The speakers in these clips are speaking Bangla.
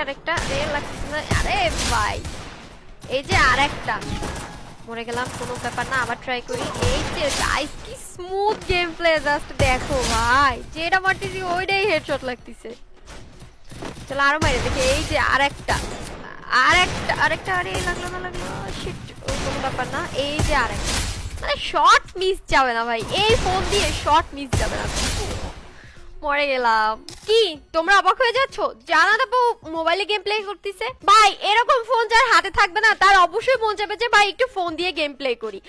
আরেকটা রে লাগছে না। আরে ভাই এই যে আরেকটা মরে গেলাম, কোনো ব্যাপার না, আবার ট্রাই করি। এই যে গাইস কি স্মুথ গেম প্লে, জাস্ট দেখো ভাই, যেটা মারতেছি ওইটাই হেডশট লাগতেছে। চলো আরো মাইরে দেখি। এই যে আরেকটা আরেকটা আরেকটা, আরে লাগলো না লাগলো, শিট, কোনো ব্যাপার না। এই যে আরেকটা, মানে শট মিস যাবে না ভাই, এই ফোন দিয়ে শট মিস যাবে না। মরে গেলাম। কি তোমরা অবাক হয়ে যাচ্ছ? জানা দেবো মোবাইলে গেম প্লে করতেছে ভাই, এরকম ফোন যার হাতে থাকবে না তার অবশ্যই মন যাবে যে ভাই একটু ফোন দিয়ে গেম প্লে করি।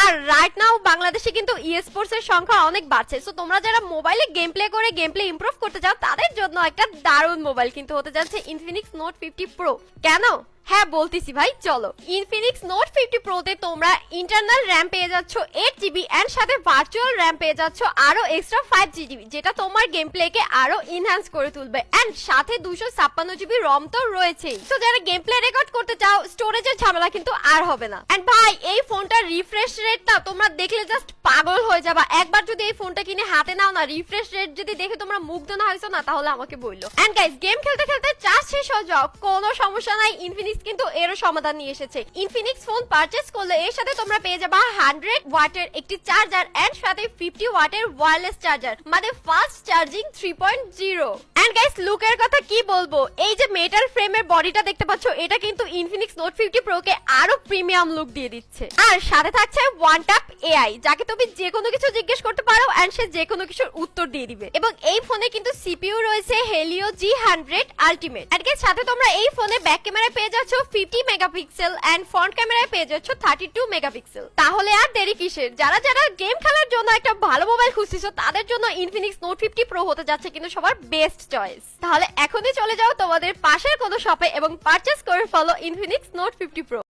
আর রাইট নাও বাংলাদেশে কিন্তু ই স্পোর্টস এর সংখ্যা অনেক বাড়ছে, সো তোমরা যারা মোবাইলে গেম প্লে করে গেম প্লে ইমপ্রুভ করতে চাও তাদের জন্য একটা দারুণ মোবাইল কিন্তু হতে যাচ্ছে ইনফিনিক্স নোট 50 প্রো। কেন? হ্যাঁ বলতেছি ভাই, চলো। ইনফিনিক্স নোট 50 প্রোতে তোমরা ইন্টারনাল র্যাম পেয়ে যাচ্ছ 8 জিবি এন্ড সাথে ভার্চুয়াল র্যাম পেয়ে যাচ্ছ আরো এক্সট্রা 5 জিবি, যেটা তোমার গেম প্লেকে আরো এনহ্যান্স করে তুলবে। এন্ড সাথে 256 জিবি রম তো রয়েছেই। তো যারা গেম প্লে রেকর্ড করতে চাও, স্টোরেজের ঝামেলা কিন্তু আর হবে না। এন্ড ভাই এই ফোনটার রিফ্রেশ রেটটা তোমরা দেখলে জাস্ট পাগল হয়ে যাবা। একবার যদি এই ফোনটা কিনে হাতে নাও না, রিফ্রেশ রেট যদি দেখে তোমরা মুগ্ধ না হইছো না, তাহলে আমাকে বললো। এন্ড গাইস গেম খেলতে খেলতে চার্জ শেষ হয়ে যাও, কোনো সমস্যা নাই, ইনফিনিক্স কিন্তু এরও সমাধান নিয়ে এসেছে। ইনফিনিক্স ফোন পারচেজ করলে এর সাথে তোমরা পেয়ে যাবা 100 ওয়াটের একটি চার্জার এন্ড সাথে 50 ওয়াটের ওয়্যারলেস চার্জার, মানে ফাস্ট চার্জিং 3.0। এন্ড গাইস লুকের কথা কি বলবো, এই যে মেটাল ফ্রেমের বডিটা দেখতে পাচ্ছ, এটা কিন্তু ইনফিনিক্স নোট 50 প্রো কে আরো প্রিমিয়াম লুক দিয়ে দিচ্ছে। আর সাথে থাকছে ওয়ান ট্যাপ এআই, যাকে তুমি যে কোনো কিছু জিজ্ঞেস করতে পারো এন্ড সে যে কোনো কিছুর উত্তর দিয়ে দিবে। এবং এই ফোনে কিন্তু সিপিইউ রয়েছে হেলিও G100 আলটিমেট। এর সাথে তোমরা এই ফোনে ব্যাক ক্যামেরায় পেয়ে যাচ্ছ 50 মেগাপিক্সেল এন্ড ফ্রন্ট ক্যামেরায় পেয়ে যাচ্ছ 32 মেগাপিক্সেল। তাহলে আর দেরি কিসের? যারা যারা গেম খেলার জন্য একটা ভালো মোবাইল খুঁজছিস তাদের জন্য ইনফিনিক্স নোট 50 প্রো হতে যাচ্ছে কিন্তু সবার বেস্ট চয়েস। তাহলে এখনই চলে যাও তোমাদের পাশের কোনো শপে এবং পারচেজ করে ফেলো ইনফিনিক্স নোট 50 প্রো।